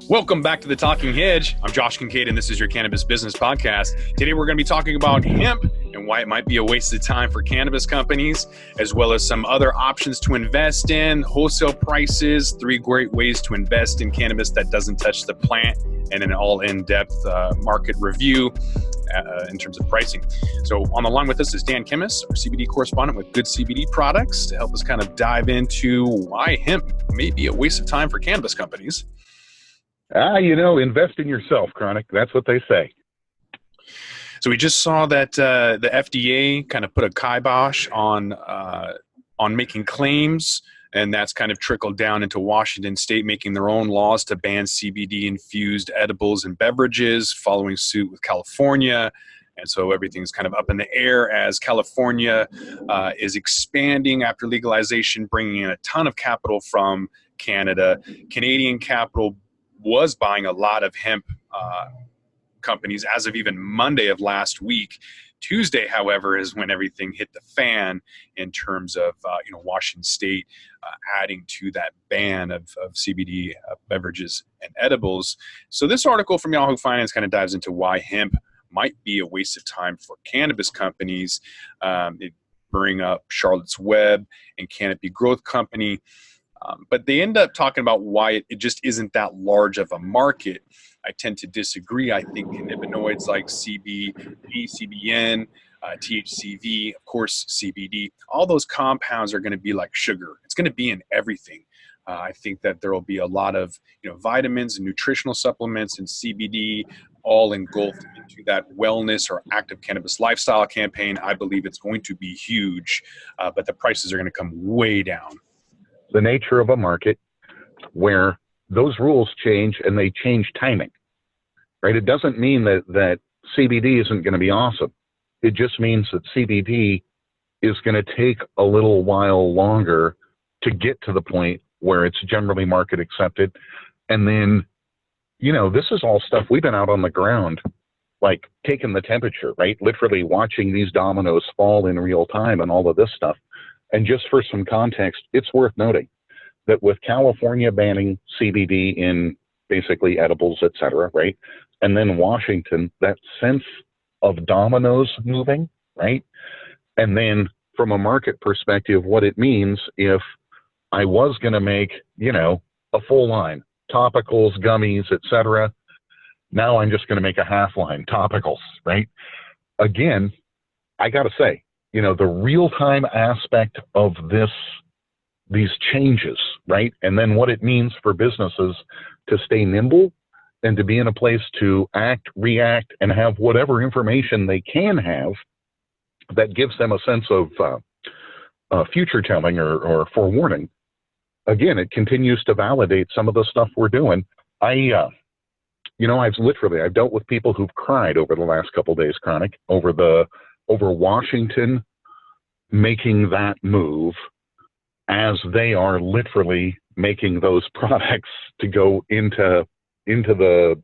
Welcome back to the Talking Hedge. I'm Josh Kincaid, and this is your Cannabis Business Podcast. Today, we're going to be talking about hemp and why it might be a waste of time for cannabis companies, as well as some other options to invest in, wholesale prices, 3 great ways to invest in cannabis that doesn't touch the plant, and an all-in-depth market review in terms of pricing. So on the line with us is Dan Chemist, our CBD correspondent with Good CBD Products, to help us kind of dive into why hemp may be a waste of time for cannabis companies. Invest in yourself, Chronic. That's what they say. So we just saw that the FDA kind of put a kibosh on making claims, and that's kind of trickled down into Washington State making their own laws to ban CBD-infused edibles and beverages, following suit with California. And so everything's kind of up in the air as California is expanding after legalization, bringing in a ton of capital from Canada. Canadian capital was buying a lot of hemp companies as of even Monday of last week. Tuesday, however, is when everything hit the fan in terms of Washington State adding to that ban of CBD beverages and edibles. So this article from Yahoo Finance kind of dives into why hemp might be a waste of time for cannabis companies. It bring up Charlotte's Web and Canopy Growth Company. But they end up talking about why it just isn't that large of a market. I tend to disagree. I think cannabinoids like CBD, CBN, THCV, of course, CBD, all those compounds are going to be like sugar. It's going to be in everything. I think that there will be a lot of vitamins and nutritional supplements and CBD all engulfed into that wellness or active cannabis lifestyle campaign. I believe it's going to be huge, but the prices are going to come way down. The nature of a market where those rules change and they change timing, right? It doesn't mean that CBD isn't going to be awesome. It just means that CBD is going to take a little while longer to get to the point where it's generally market accepted. And then, this is all stuff we've been out on the ground, like taking the temperature, right? Literally watching these dominoes fall in real time and all of this stuff. And just for some context, it's worth noting that with California banning CBD in basically edibles, et cetera, right? And then Washington, that sense of dominoes moving, right? And then from a market perspective, what it means if I was going to make, a full line, topicals, gummies, et cetera, now I'm just going to make a half line, topicals, right? Again, I got to say, the real-time aspect of these changes, right? And then what it means for businesses to stay nimble and to be in a place to act, react, and have whatever information they can have that gives them a sense of future telling or forewarning. Again, it continues to validate some of the stuff we're doing. I've dealt with people who've cried over the last couple of days, Chronic, over Washington making that move as they are literally making those products to go into the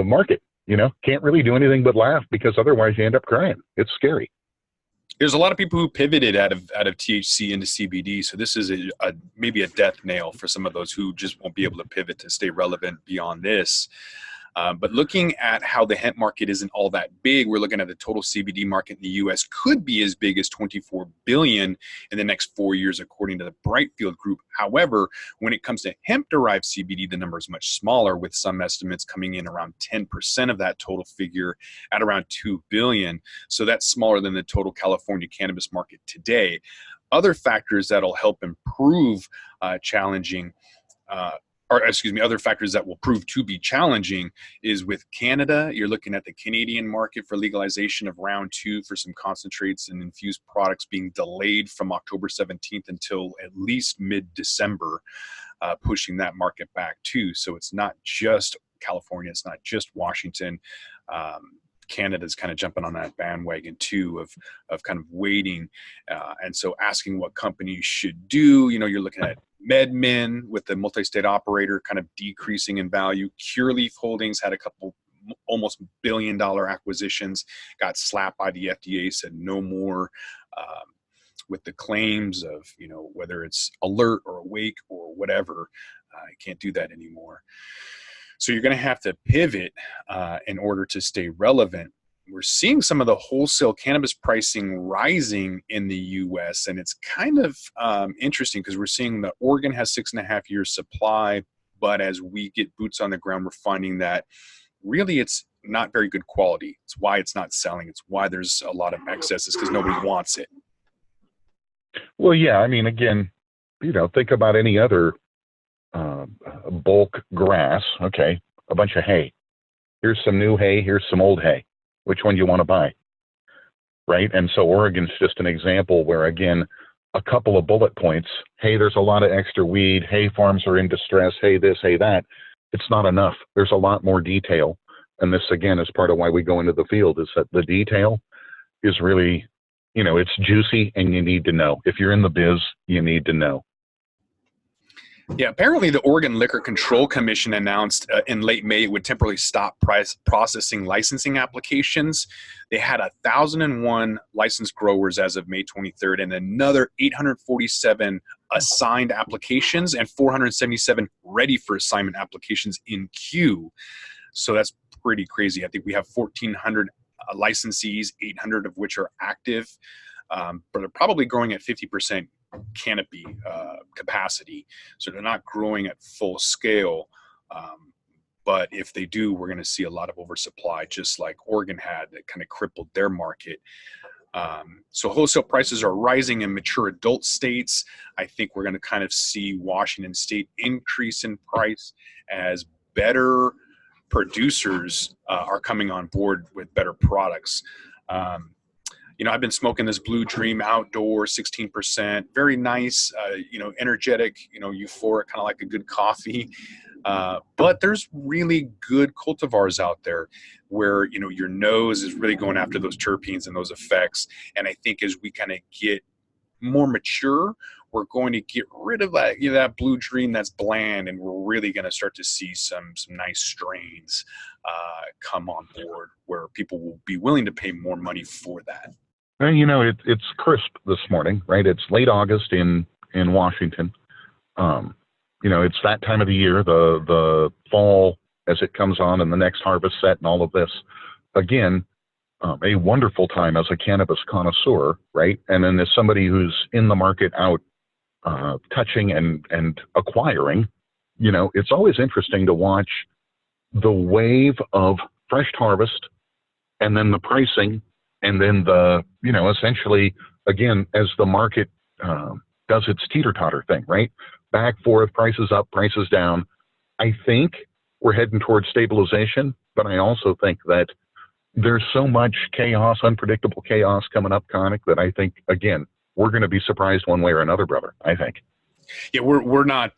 market. Can't really do anything but laugh because otherwise you end up crying. It's scary. There's a lot of people who pivoted out of THC into CBD, so this is maybe a death nail for some of those who just won't be able to pivot to stay relevant beyond this. But looking at how the hemp market isn't all that big, we're looking at the total CBD market in the U.S. could be as big as $24 billion in the next 4 years, according to the Brightfield Group. However, when it comes to hemp-derived CBD, the number is much smaller, with some estimates coming in around 10% of that total figure at around $2 billion. So that's smaller than the total California cannabis market today. Other factors that'll help improve other factors that will prove to be challenging is with Canada. You're looking at the Canadian market for legalization of round 2 for some concentrates and infused products being delayed from October 17th until at least mid-December, pushing that market back too. So it's not just California, it's not just Washington. Canada's kind of jumping on that bandwagon too of kind of waiting. And so asking what companies should do, you're looking at MedMen with the multi-state operator kind of decreasing in value. Cureleaf Holdings had a couple almost $1 billion acquisitions, got slapped by the FDA, said no more. With the claims of, whether it's alert or awake or whatever, I can't do that anymore. So you're going to have to pivot in order to stay relevant. We're seeing some of the wholesale cannabis pricing rising in the U.S., and it's kind of interesting because we're seeing that Oregon has 6.5 years supply, but as we get boots on the ground, we're finding that really it's not very good quality. It's why it's not selling. It's why there's a lot of excesses, because nobody wants it. Well, yeah, I mean, again, think about any other bulk grass. Okay, a bunch of hay. Here's some new hay. Here's some old hay. Which one do you want to buy? Right? And so Oregon's just an example where, again, a couple of bullet points. Hey, there's a lot of extra weed. Hey, farms are in distress. Hey, this, hey, that. It's not enough. There's a lot more detail. And this, again, is part of why we go into the field, is that the detail is really, it's juicy and you need to know. If you're in the biz, you need to know. Yeah, apparently the Oregon Liquor Control Commission announced in late May it would temporarily stop processing licensing applications. They had 1,001 licensed growers as of May 23rd and another 847 assigned applications and 477 ready for assignment applications in queue. So that's pretty crazy. I think we have 1,400 licensees, 800 of which are active, but they're probably growing at 50% canopy capacity. So they're not growing at full scale. But if they do, we're going to see a lot of oversupply, just like Oregon had, that kind of crippled their market. So wholesale prices are rising in mature adult states. I think we're going to kind of see Washington State increase in price as better producers are coming on board with better products. I've been smoking this Blue Dream Outdoor, 16%, very nice, energetic, euphoric, kind of like a good coffee. But there's really good cultivars out there where, your nose is really going after those terpenes and those effects. And I think as we kind of get more mature, we're going to get rid of that, that Blue Dream that's bland, and we're really going to start to see some nice strains come on board where people will be willing to pay more money for that. Well, it's crisp this morning, right? It's late August in Washington. It's that time of the year, the fall as it comes on and the next harvest set and all of this. Again, a wonderful time as a cannabis connoisseur, right? And then as somebody who's in the market out touching and acquiring, it's always interesting to watch the wave of fresh harvest and then the pricing and then the, essentially, again, as the market does its teeter-totter thing, right? Back, forth, prices up, prices down. I think we're heading towards stabilization, but I also think that there's so much chaos, unpredictable chaos coming up, Connick, that I think, again, we're going to be surprised one way or another, brother, I think. Yeah, we're not,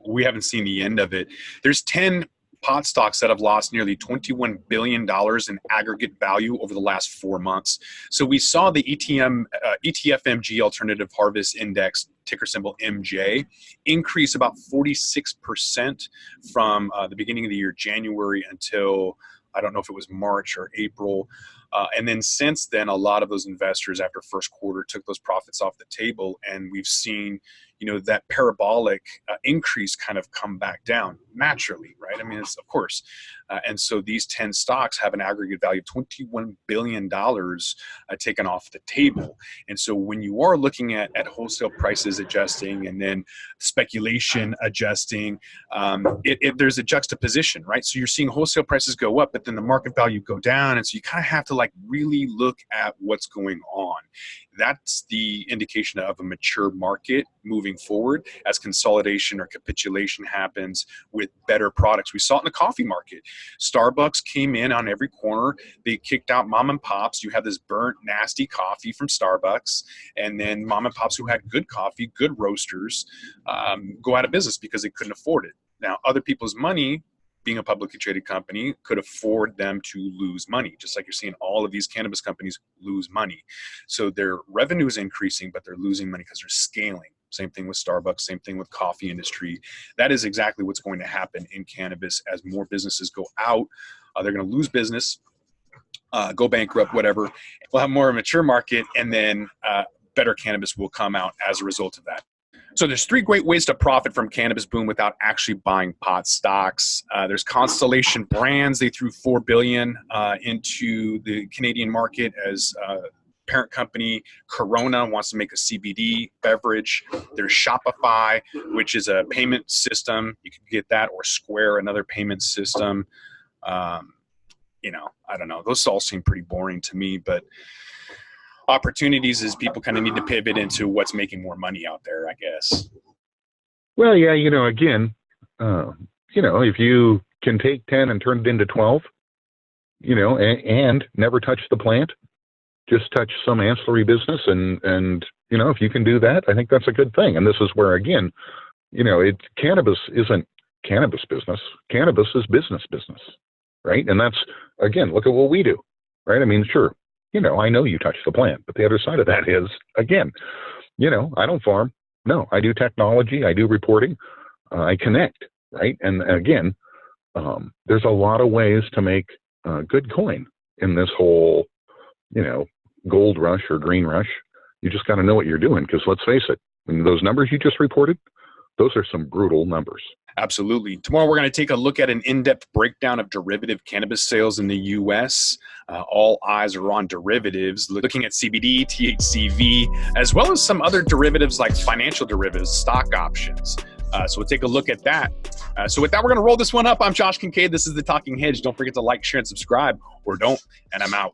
we haven't seen the end of it. There's 10 pot stocks that have lost nearly $21 billion in aggregate value over the last 4 months. So we saw the ETFMG Alternative Harvest Index, ticker symbol MJ, increase about 46% from the beginning of the year, January, until I don't know if it was March or April. And then since then, a lot of those investors after first quarter took those profits off the table, and we've seen, that parabolic increase kind of come back down naturally, right? I mean, it's of course. And so these 10 stocks have an aggregate value of $21 billion taken off the table. And so when you are looking at wholesale prices adjusting and then speculation adjusting, there's a juxtaposition, right? So you're seeing wholesale prices go up, but then the market value go down. And so you kind of have to really look at what's going on. That's the indication of a mature market moving forward as consolidation or capitulation happens with better products. We saw it in the coffee market. Starbucks came in on every corner. They kicked out mom and pops. You have this burnt, nasty coffee from Starbucks. And then mom and pops who had good coffee, good roasters, go out of business because they couldn't afford it. Now, other people's money, being a publicly traded company, could afford them to lose money, just like you're seeing all of these cannabis companies lose money. So their revenue is increasing, but they're losing money because they're scaling. Same thing with Starbucks, same thing with coffee industry. That is exactly what's going to happen in cannabis as more businesses go out. They're going to lose business, go bankrupt, whatever. We'll have more of a mature market, and then better cannabis will come out as a result of that. So there's three great ways to profit from cannabis boom without actually buying pot stocks. There's Constellation Brands. They threw $4 billion into the Canadian market as parent company. Corona wants to make a CBD beverage. There's Shopify, which is a payment system. You can get that, or Square, another payment system. I don't know. Those all seem pretty boring to me, but opportunities is people kind of need to pivot into what's making more money out there, I guess. Well, yeah, again, if you can take 10 and turn it into 12, and never touch the plant, just touch some ancillary business. And if you can do that, I think that's a good thing. And this is where, again, cannabis isn't cannabis business. Cannabis is business, right? And that's, again, look at what we do, right? I mean, sure. I know you touch the plant, but the other side of that is, again, I don't farm. No, I do technology. I do reporting. I connect, right? And again, there's a lot of ways to make good coin in this whole, gold rush or green rush. You just got to know what you're doing, because let's face it, those numbers you just reported, those are some brutal numbers. Absolutely. Tomorrow, we're going to take a look at an in-depth breakdown of derivative cannabis sales in the U.S. All eyes are on derivatives, looking at CBD, THCV, as well as some other derivatives like financial derivatives, stock options. So we'll take a look at that. So with that, we're going to roll this one up. I'm Josh Kincaid. This is the Talking Hedge. Don't forget to like, share, and subscribe, or don't, and I'm out.